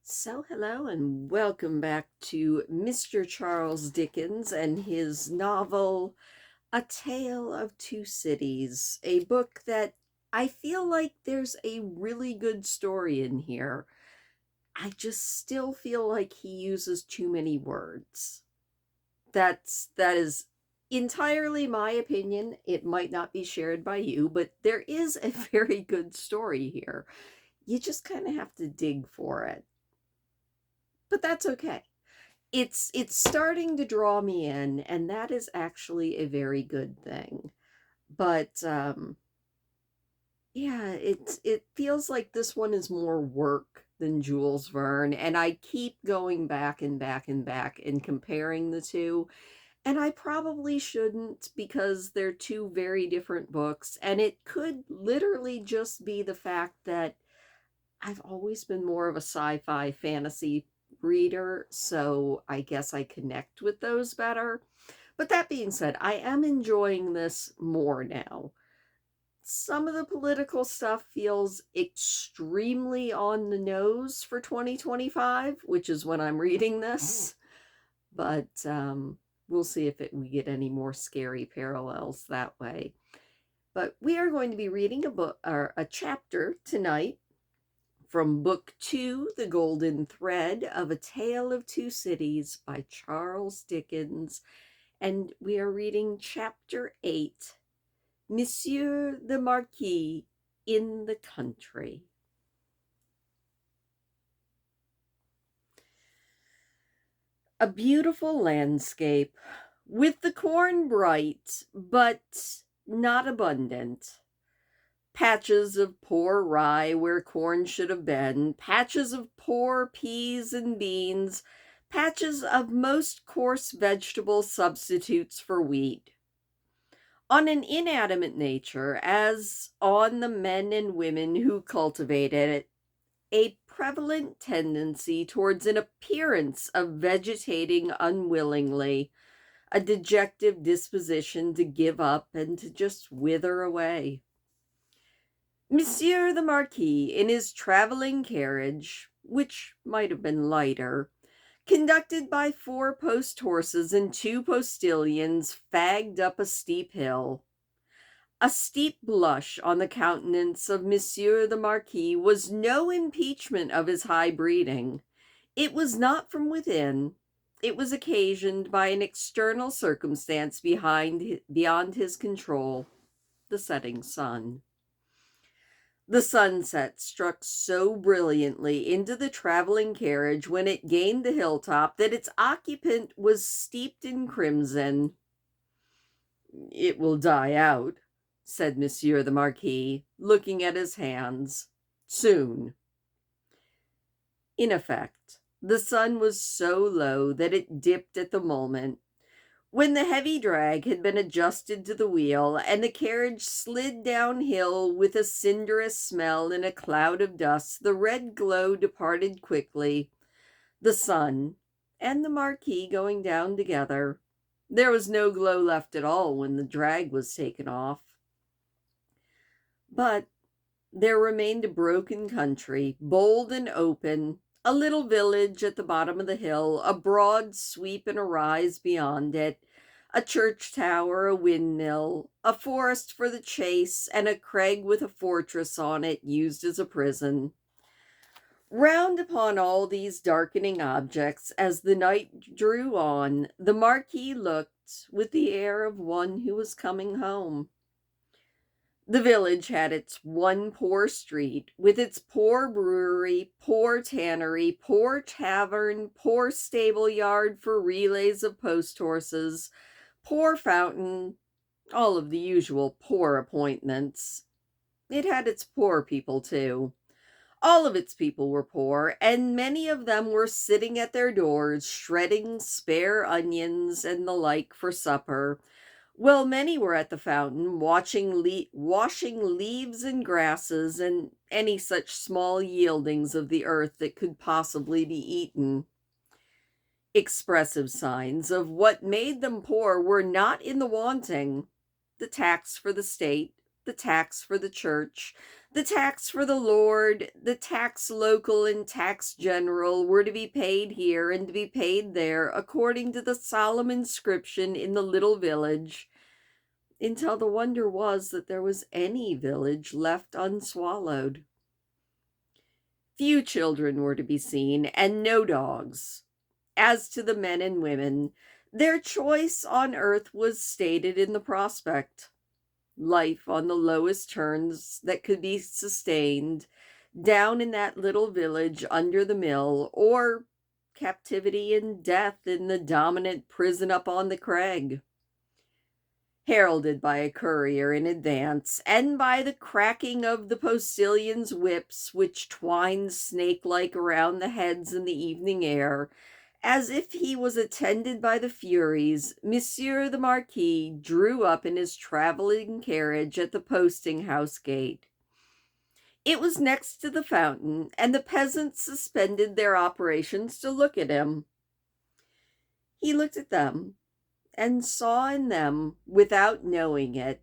So, hello and welcome back to Mr. Charles Dickens and his novel, A Tale of Two Cities, a book that I feel like there's a really good story in here. I just still feel like he uses too many words. That is entirely my opinion. It might not be shared by you, but there is a very good story here. You just kind of have to dig for it. But that's okay. It's starting to draw me in, and that is actually a very good thing. But yeah, it feels like this one is more work than Jules Verne, and I keep going back and back and back and comparing the two. And I probably shouldn't, because they're two very different books, and it could literally just be the fact that I've always been more of a sci-fi fantasy reader, so I guess I connect with those better. But that being said, I am enjoying this more now. Some of the political stuff feels extremely on the nose for 2025, which is when I'm reading this. But we'll see if we get any more scary parallels that way. But we are going to be reading a book or a chapter tonight from Book Two, The Golden Thread of A Tale of Two Cities by Charles Dickens. And we are reading Chapter 8, Monsieur the Marquis in the Country. A beautiful landscape, with the corn bright, but not abundant. Patches of poor rye where corn should have been, patches of poor peas and beans, patches of most coarse vegetable substitutes for wheat. On an inanimate nature, as on the men and women who cultivated it, a prevalent tendency towards an appearance of vegetating unwillingly, a dejected disposition to give up and to just wither away. Monsieur the Marquis, in his travelling carriage, which might have been lighter, conducted by 4 post horses and 2 postilions, fagged up a steep hill. A steep blush on the countenance of Monsieur the Marquis was no impeachment of his high breeding. It was not from within. It was occasioned by an external circumstance beyond his control, the setting sun. The sunset struck so brilliantly into the traveling carriage when it gained the hilltop that its occupant was steeped in crimson. "It will die out," said Monsieur the Marquis, looking at his hands. "Soon." In effect, the sun was so low that it dipped at the moment. When the heavy drag had been adjusted to the wheel, and the carriage slid downhill with a cinderous smell and a cloud of dust, the red glow departed quickly, the sun and the Marquis going down together. There was no glow left at all when the drag was taken off. But there remained a broken country, bold and open, a little village at the bottom of the hill, a broad sweep and a rise beyond it, a church tower, a windmill, a forest for the chase, and a crag with a fortress on it used as a prison. Round upon all these darkening objects, as the night drew on, the Marquis looked with the air of one who was coming home. The village had its one poor street, with its poor brewery, poor tannery, poor tavern, poor stable yard for relays of post horses, poor fountain, all of the usual poor appointments. It had its poor people, too. All of its people were poor, and many of them were sitting at their doors, shredding spare onions and the like for supper, while many were at the fountain, washing leaves and grasses and any such small yieldings of the earth that could possibly be eaten. Expressive signs of what made them poor were not in the wanting: the tax for the state, the tax for the church, The tax for the lord, the tax local and tax general were to be paid here and to be paid there according to the solemn inscription in the little village, until the wonder was that there was any village left unswallowed. Few children were to be seen, and no dogs. As to the men and women, their choice on earth was stated in the prospect. Life on the lowest terms that could be sustained down in that little village under the mill, or captivity and death in the dominant prison up on the crag. Heralded by a courier in advance, and by the cracking of the postilions' whips, which twined snake-like around the heads in the evening air, as if he was attended by the Furies, Monsieur the Marquis drew up in his travelling carriage at the posting-house gate. It was next to the fountain, and the peasants suspended their operations to look at him. He looked at them, and saw in them, without knowing it,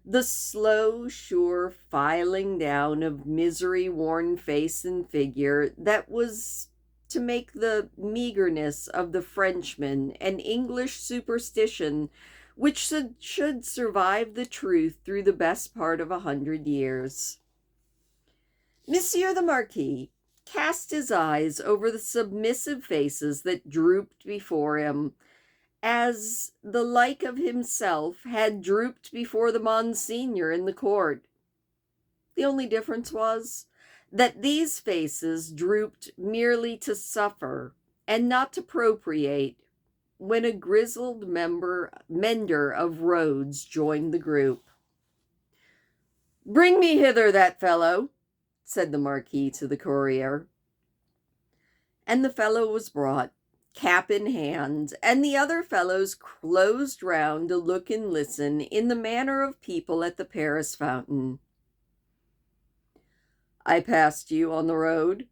the slow, sure filing down of misery-worn face and figure that was to make the meagerness of the Frenchman an English superstition which should survive the truth through the best part of 100 years. Monsieur the Marquis cast his eyes over the submissive faces that drooped before him, as the like of himself had drooped before the Monsignor in the court. The only difference was that these faces drooped merely to suffer and not to propitiate, when a grizzled mender of roads joined the group. "Bring me hither that fellow," said the Marquis to the courier. And the fellow was brought, cap in hand, and the other fellows closed round to look and listen in the manner of people at the Paris fountain. "I passed you on the road."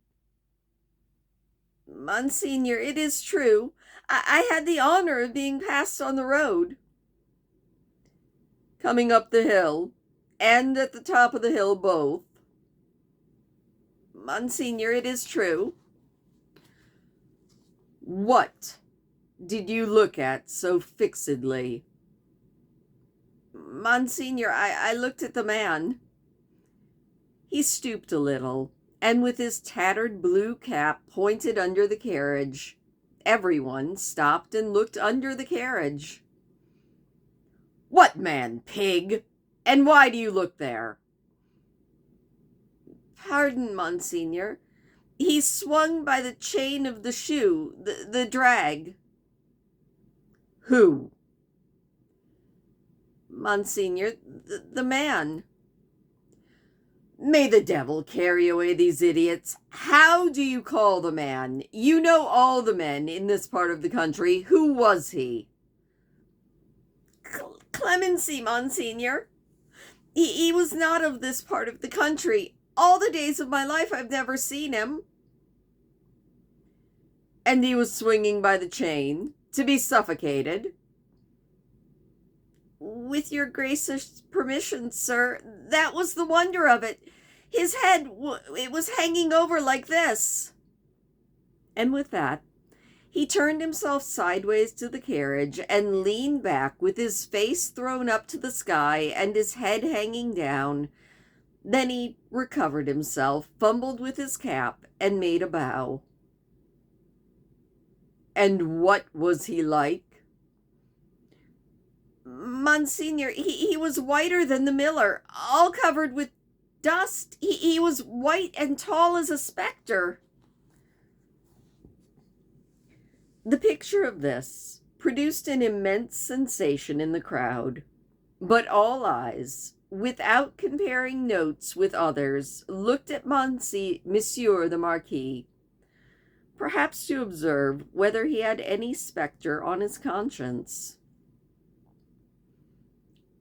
"Monsignor, it is true. I had the honor of being passed on the road." "Coming up the hill, and at the top of the hill both." "Monsignor, it is true." "What did you look at so fixedly?" "Monsignor, I looked at the man." He stooped a little, and with his tattered blue cap pointed under the carriage. Everyone stopped and looked under the carriage. "What man, pig? And why do you look there?" "Pardon, Monsignor. He swung by the chain of the shoe, the drag." "Who?" "Monsignor, the man." "May the devil carry away these idiots. How do you call the man? You know all the men in this part of the country. Who was he?" "Clemency, Monsignor. He was not of this part of the country. All the days of my life I've never seen him." "And he was swinging by the chain, to be suffocated?" "With your gracious permission, sir, that was the wonder of it. His head, it was hanging over like this." And with that, he turned himself sideways to the carriage and leaned back with his face thrown up to the sky and his head hanging down. Then he recovered himself, fumbled with his cap, and made a bow. "And what was he like?" "Monsignor, he was whiter than the miller, all covered with dust. He was white and tall as a spectre." The picture of this produced an immense sensation in the crowd, but all eyes, without comparing notes with others, looked at Monsieur the Marquis, perhaps to observe whether he had any spectre on his conscience.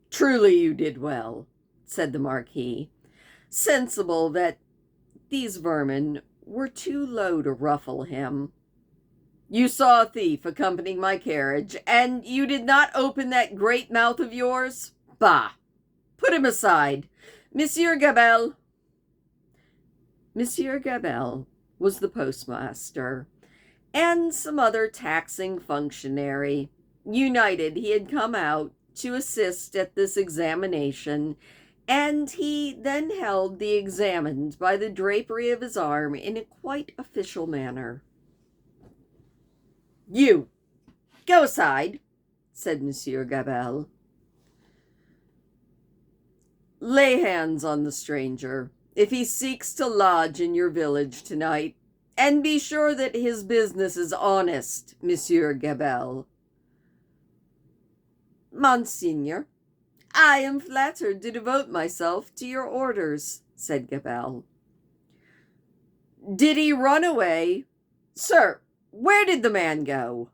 "Truly you did well," said the Marquis, sensible that these vermin were too low to ruffle him. "You saw a thief accompanying my carriage, and you did not open that great mouth of yours? Bah! Put him aside. Monsieur Gabelle." Monsieur Gabelle was the postmaster, and some other taxing functionary. United, he had come out to assist at this examination, and he then held the examined by the drapery of his arm in a quite official manner. "You, go aside," said Monsieur Gabelle. "Lay hands on the stranger, if he seeks to lodge in your village tonight, and be sure that his business is honest, Monsieur Gabelle." "Monseigneur, I am flattered to devote myself to your orders," said Gabelle. "Did he run away? Sir, where did the man go?"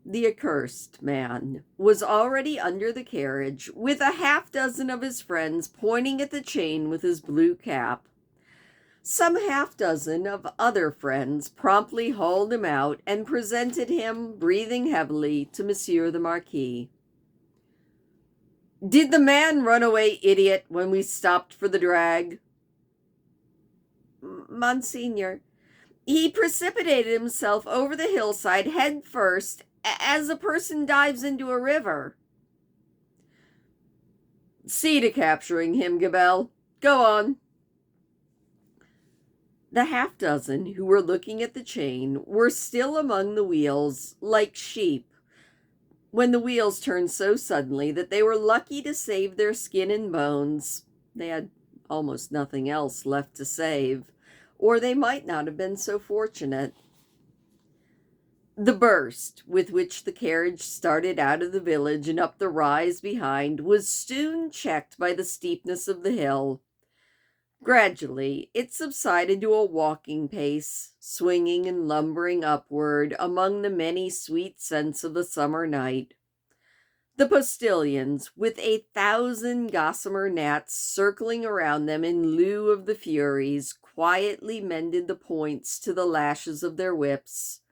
The accursed man was already under the carriage, with a half-dozen of his friends pointing at the chain with his blue cap. Some half-dozen of other friends promptly hauled him out and presented him, breathing heavily, to Monsieur the Marquis. "Did the man run away, idiot, when we stopped for the drag?" "Monseigneur, he precipitated himself over the hillside head first, as a person dives into a river." "See to capturing him, Gabelle. Go on." The half-dozen who were looking at the chain were still among the wheels, like sheep, when the wheels turned so suddenly that they were lucky to save their skin and bones. They had almost nothing else left to save, or they might not have been so fortunate. The burst with which the carriage started out of the village and up the rise behind was soon checked by the steepness of the hill. Gradually, it subsided to a walking pace, swinging and lumbering upward among the many sweet scents of the summer night. The postilions, with 1,000 gossamer gnats circling around them in lieu of the furies, quietly mended the points to the lashes of their whips.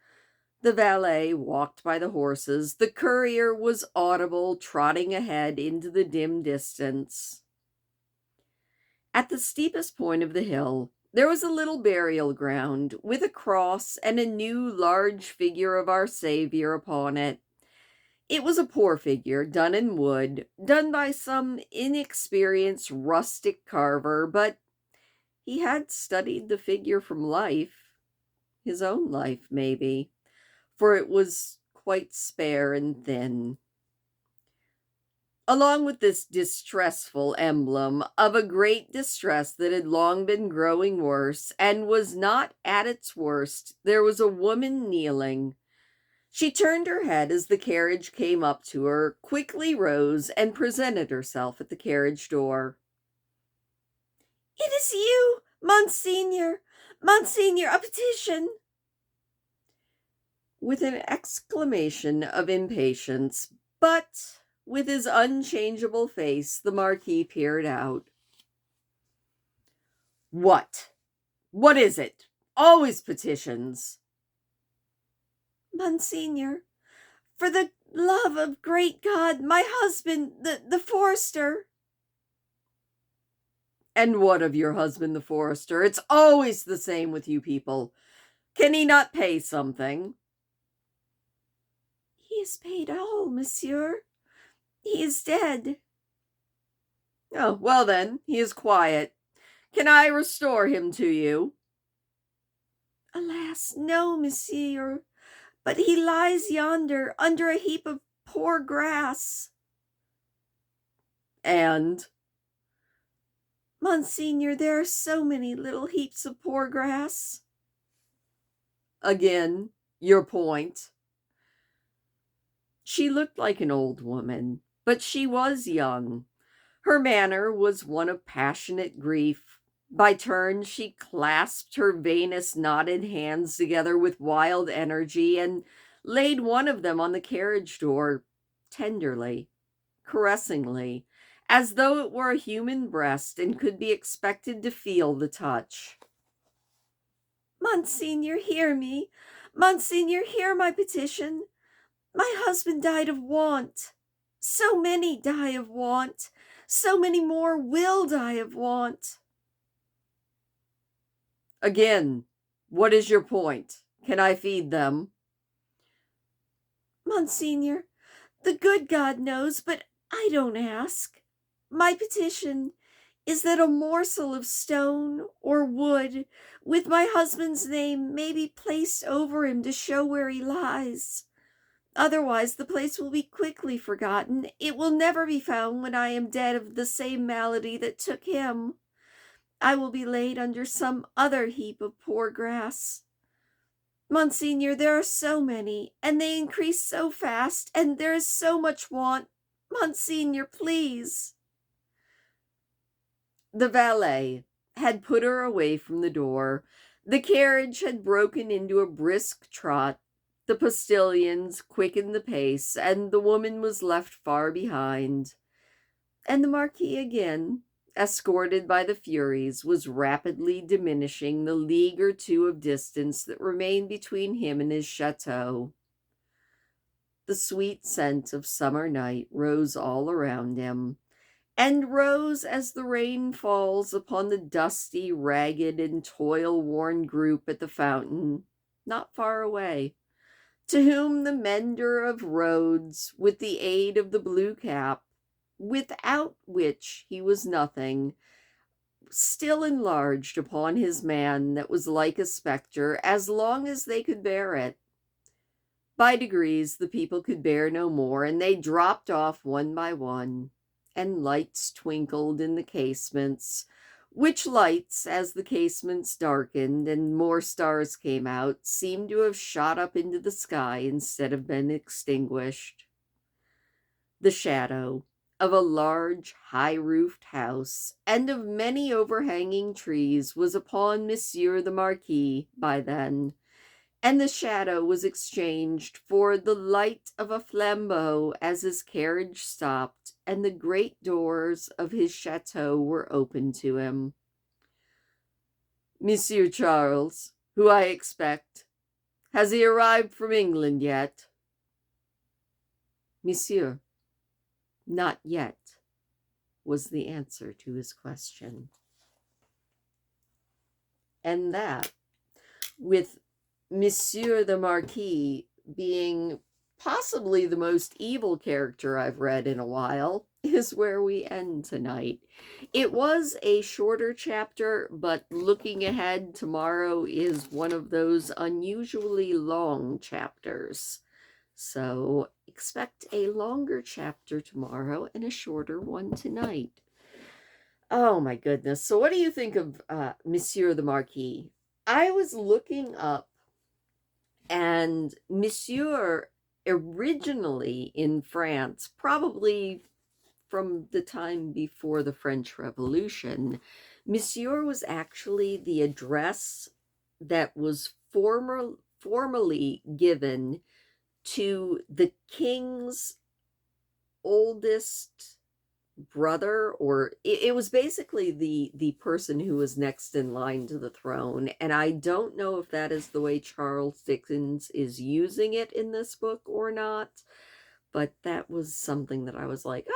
The valet walked by the horses. The courier was audible, trotting ahead into the dim distance. At the steepest point of the hill, there was a little burial ground, with a cross and a new large figure of our Savior upon it. It was a poor figure, done in wood, done by some inexperienced rustic carver, but he had studied the figure from life, his own life, maybe, for it was quite spare and thin. Along with this distressful emblem of a great distress that had long been growing worse and was not at its worst, there was a woman kneeling. She turned her head as the carriage came up to her, quickly rose, and presented herself at the carriage door. "It is you, Monseigneur! Monseigneur, a petition!" With an exclamation of impatience, but with his unchangeable face, the Marquis peered out. "What? What is it? Always petitions." "Monseigneur, for the love of great God, my husband, the forester." "And what of your husband, the forester? It's always the same with you people. Can he not pay something?" "He has paid all, monsieur. He is dead." "Oh, well then, he is quiet. Can I restore him to you?" "Alas, no, monsieur. But he lies yonder, under a heap of poor grass." "And?" "Monseigneur, there are so many little heaps of poor grass." "Again, your point." She looked like an old woman, but she was young. Her manner was one of passionate grief. By turns, she clasped her veinous knotted hands together with wild energy and laid one of them on the carriage door, tenderly, caressingly, as though it were a human breast and could be expected to feel the touch. "Monseigneur, hear me. Monseigneur, hear my petition. My husband died of want. So many die of want. So many more will die of want." Again, what is your point? Can I feed them? Monseigneur, the good God knows, but I don't ask. My petition is that a morsel of stone or wood with my husband's name may be placed over him to show where he lies. Otherwise, the place will be quickly forgotten. It will never be found when I am dead of the same malady that took him. I will be laid under some other heap of poor grass. Monseigneur, there are so many, and they increase so fast, and there is so much want. Monseigneur, please. The valet had put her away from the door. The carriage had broken into a brisk trot. The postilions quickened the pace, and the woman was left far behind. And the Marquis again, escorted by the Furies, was rapidly diminishing the league or two of distance that remained between him and his chateau. The sweet scent of summer night rose all around him, and rose as the rain falls upon the dusty, ragged, and toil-worn group at the fountain, not far away, to whom the mender of roads, with the aid of the blue cap, without which he was nothing, still enlarged upon his man that was like a spectre, as long as they could bear it. By degrees the people could bear no more, and they dropped off one by one, and lights twinkled in the casements, which lights, as the casements darkened and more stars came out, seemed to have shot up into the sky instead of been extinguished. The shadow of a large high-roofed house and of many overhanging trees was upon Monsieur the Marquis by then, and the shadow was exchanged for the light of a flambeau as his carriage stopped and the great doors of his chateau were opened to him. Monsieur Charles, who I expect, has he arrived from England yet? Monsieur, not yet, was the answer to his question. And that, with Monsieur the Marquis being possibly the most evil character I've read in a while, is where we end tonight. It was a shorter chapter, but looking ahead, tomorrow is one of those unusually long chapters. So expect a longer chapter tomorrow and a shorter one tonight. Oh my goodness. So what do you think of Monsieur the Marquis? I was looking up, and Monsieur originally in France, probably from the time before the French Revolution, Monsieur was actually the address that was formally given to the king's oldest brother, or it was basically the person who was next in line to the throne. And I don't know if that is the way Charles Dickens is using it in this book or not, but that was something that I was like,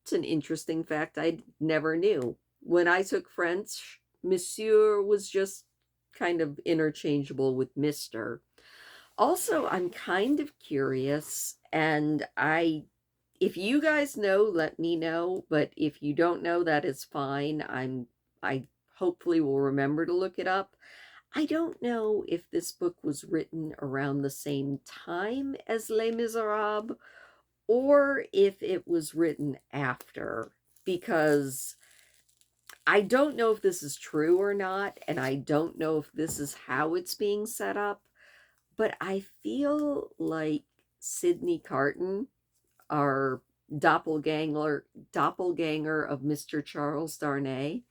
it's an interesting fact I never knew. When I took French, Monsieur was just kind of interchangeable with Mr. Also, I'm kind of curious, and if you guys know, let me know, but if you don't know, that is fine. I hopefully will remember to look it up. I don't know if this book was written around the same time as Les Miserables or if it was written after, because I don't know if this is true or not, and I don't know if this is how it's being set up, but I feel like Sidney Carton, our doppelganger of Mr. Charles Darnay,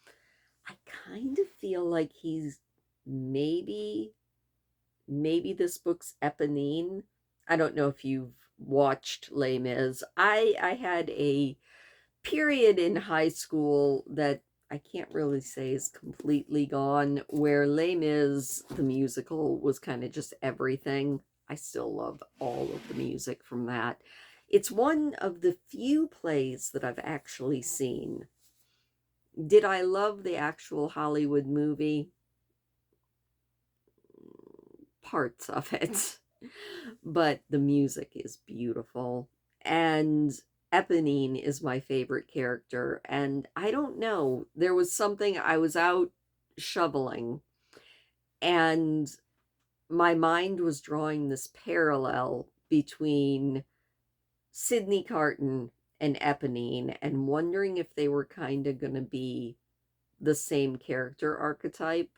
I kind of feel like he's maybe this book's Eponine. I don't know if you've watched Les Mis. I had a period in high school that I can't really say is completely gone, where Les Mis, the musical, was kind of just everything. I still love all of the music from that. It's one of the few plays that I've actually seen. Did I love the actual Hollywood movie? parts of it. But the music is beautiful. And Eponine is my favorite character. And I don't know, there was something, I was out shoveling and my mind was drawing this parallel between Sydney Carton and Eponine and wondering if they were kind of going to be the same character archetype.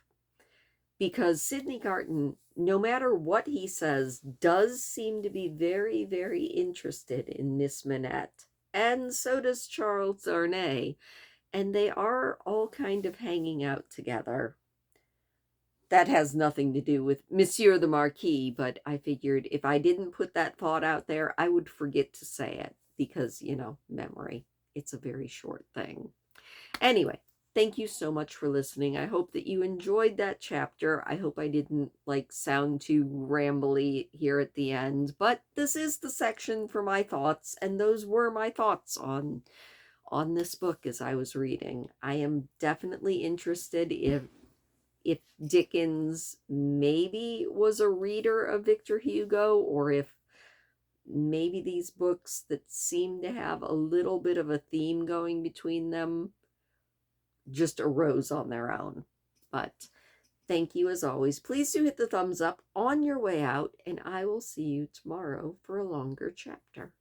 Because Sydney Carton, no matter what he says, does seem to be very, very interested in Miss Manette. And so does Charles Darnay. And they are all kind of hanging out together. That has nothing to do with Monsieur the Marquis, but I figured if I didn't put that thought out there, I would forget to say it because, memory. It's a very short thing. Anyway, thank you so much for listening. I hope that you enjoyed that chapter. I hope I didn't sound too rambly here at the end, but this is the section for my thoughts, and those were my thoughts on this book as I was reading. I am definitely interested if Dickens maybe was a reader of Victor Hugo, or if maybe these books that seem to have a little bit of a theme going between them just arose on their own. But thank you as always. Please do hit the thumbs up on your way out, and I will see you tomorrow for a longer chapter.